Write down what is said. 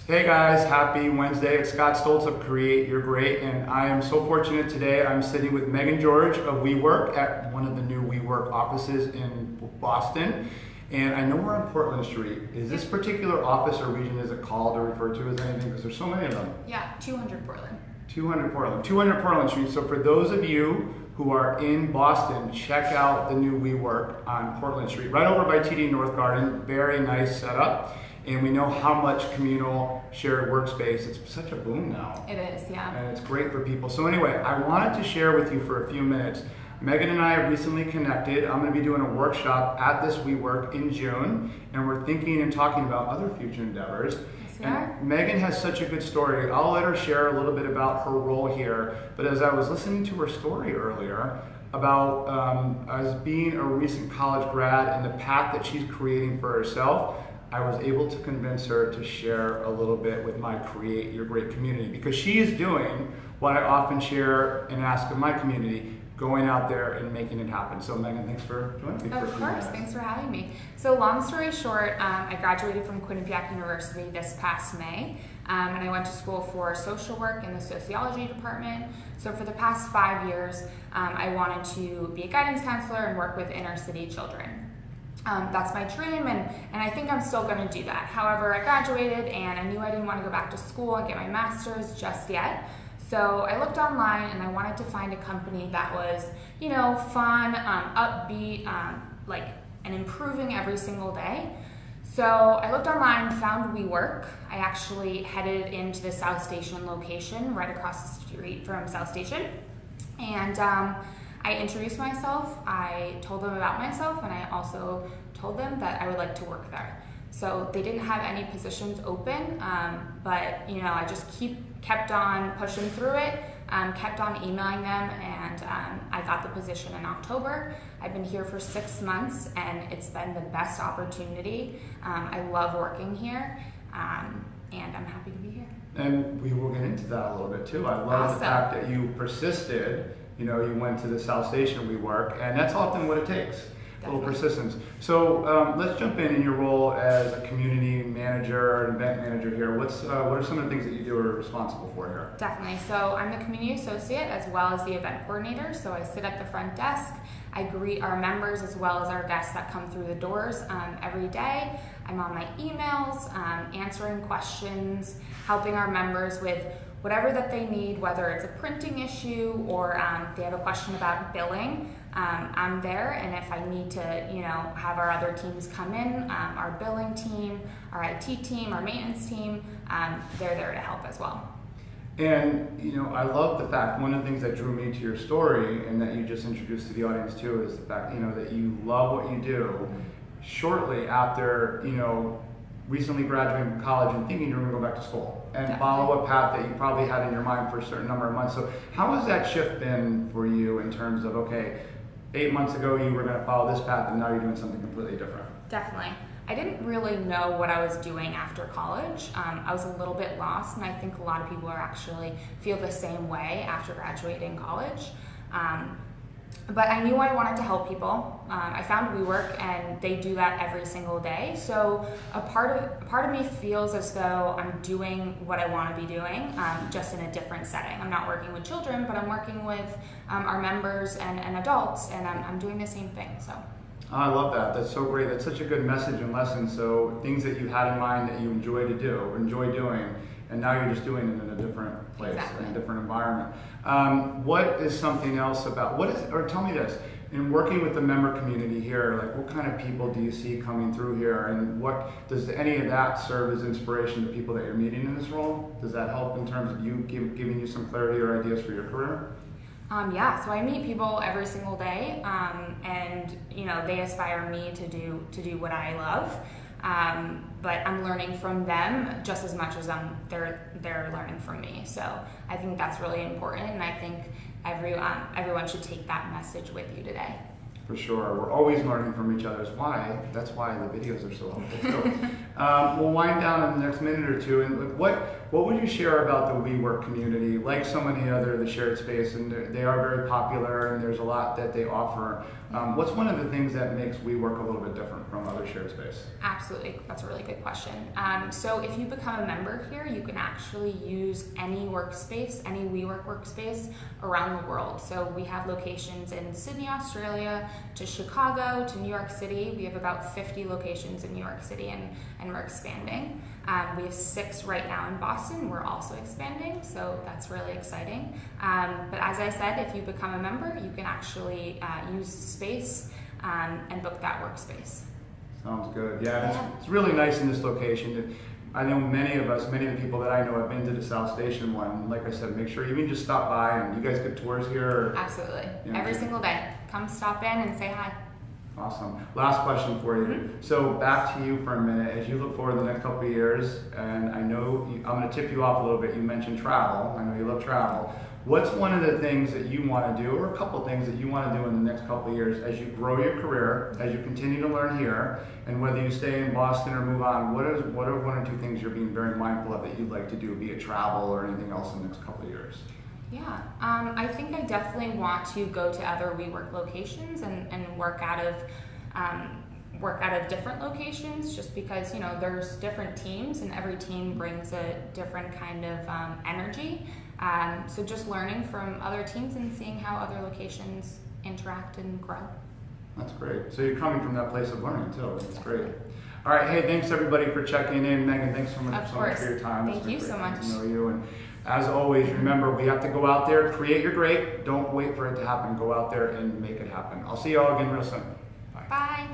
Hey guys, happy Wednesday. It's Scott Stoltz of Create Your Great, and I am so fortunate today. I'm sitting with Meghan George of WeWork at one of the new WeWork offices in Boston. And I know we're on Portland Street. Is this particular office or region, is it called or referred to as anything? Because there's so many of them. Yeah, 200 Portland. 200 Portland Street. So for those of you who are in Boston, check out the new WeWork on Portland Street, right over by TD North Garden. Very nice setup. And we know how much communal shared workspace, it's such a boom now. It is, yeah. And it's great for people. So anyway, I wanted to share with you for a few minutes. Meghan and I have recently connected. I'm going to be doing a workshop at this WeWork in June, and we're thinking and talking about other future endeavors. Yes, we and are. Meghan has such a good story. I'll let her share a little bit about her role here, but as I was listening to her story earlier about as being a recent college grad and the path that she's creating for herself, I was able to convince her to share a little bit with my Create Your Great community, because she is doing what I often share and ask of my community, going out there and making it happen. So Meghan, thanks for joining me for a Of few course, minutes. thanks for having me. So long story short, I graduated from Quinnipiac University this past May, and I went to school for social work in the sociology department. So for the past 5 years, I wanted to be a guidance counselor and work with inner city children. That's my dream, and I think I'm still going to do that. However, I graduated and I knew I didn't want to go back to school and get my master's just yet. So I looked online and I wanted to find a company that was, fun, upbeat, and improving every single day. So I looked online, found WeWork. I actually headed into the South Station location, right across the street from South Station. And I introduced myself, I told them about myself, and I also told them that I would like to work there. So they didn't have any positions open, but I just kept on pushing through it, kept on emailing them, and I got the position in October. I've been here for 6 months, and it's been the best opportunity. I love working here, and I'm happy to be here. And we will get into that a little bit too. I love the fact that you persisted. You went to the South Station WeWork, and that's often what it takes. A little persistence. So let's jump in your role as a community manager or an event manager here. What are some of the things that you do or are responsible for here? Definitely. So I'm the community associate as well as the event coordinator. So I sit at the front desk. I greet our members as well as our guests that come through the doors every day. I'm on my emails, answering questions, helping our members with whatever that they need, whether it's a printing issue or they have a question about billing. I'm there, and if I need to, have our other teams come in, our billing team, our IT team, our maintenance team, they're there to help as well. And, I love the fact, one of the things that drew me to your story and that you just introduced to the audience too is the fact, that you love what you do. Shortly after, recently graduating from college and thinking you were going to go back to school and Definitely. Follow a path that you probably had in your mind for a certain number of months. So how has that shift been for you in terms of, okay, 8 months ago you were going to follow this path and now you're doing something completely different? Definitely. I didn't really know what I was doing after college. I was a little bit lost, and I think a lot of people feel the same way after graduating college. But I knew I wanted to help people. I found WeWork, and they do that every single day. So a part of me feels as though I'm doing what I want to be doing, just in a different setting. I'm not working with children, but I'm working with our members and adults, and I'm doing the same thing. So. I love that. That's so great. That's such a good message and lesson. So things that you had in mind that you enjoy doing, and now you're just doing it in a different place, Exactly. in a different environment. What is something else about, or tell me this, in working with the member community here, like what kind of people do you see coming through here, and what does any of that serve as inspiration to people that you're meeting in this role? Does that help in terms of you giving you some clarity or ideas for your career? Yeah, so I meet people every single day, and they aspire me to do what I love. But I'm learning from them just as much as they're learning from me. So I think that's really important, and I think everyone should take that message with you today. For sure, we're always learning from each other. That's why the videos are so helpful. So we'll wind down in the next minute or two. And what What would you share about the WeWork community? Like so many other the shared space, and they are very popular, and there's a lot that they offer. What's one of the things that makes WeWork a little bit different from other shared space? Absolutely, that's a really good question. So if you become a member here, you can actually use any workspace, any WeWork workspace around the world. So we have locations in Sydney, Australia, to Chicago, to New York City. We have about 50 locations in New York City, and we're expanding. We have 6 right now in Boston. We're also expanding, so that's really exciting. But as I said, if you become a member, you can actually use space and book that workspace. Sounds good. Yeah, it's really nice in this location. I know many of the people that I know have been to the South Station one. Like I said, make sure you even just stop by, and you guys get tours here. Absolutely. You know, every single day. Come stop in and say hi. Awesome. Last question for you. Mm-hmm. So back to you for a minute. As you look forward to the next couple of years, and I know I'm going to tip you off a little bit. You mentioned travel. I know you love travel. What's one of the things that you want to do, or a couple of things that you want to do in the next couple of years as you grow your career, as you continue to learn here, and whether you stay in Boston or move on, what are 1 or 2 things you're being very mindful of that you'd like to do, be it travel or anything else in the next couple of years? Yeah, I think I definitely want to go to other WeWork locations and work out of different locations, just because there's different teams and every team brings a different kind of energy. So just learning from other teams and seeing how other locations interact and grow. That's great. So you're coming from that place of learning too. That's great. All right. Hey, thanks everybody for checking in. Meghan, thanks so much for your time. Thank you so much. To know you. And as always, remember, we have to go out there, create your great. Don't wait for it to happen. Go out there and make it happen. I'll see you all again real soon. Bye. Bye.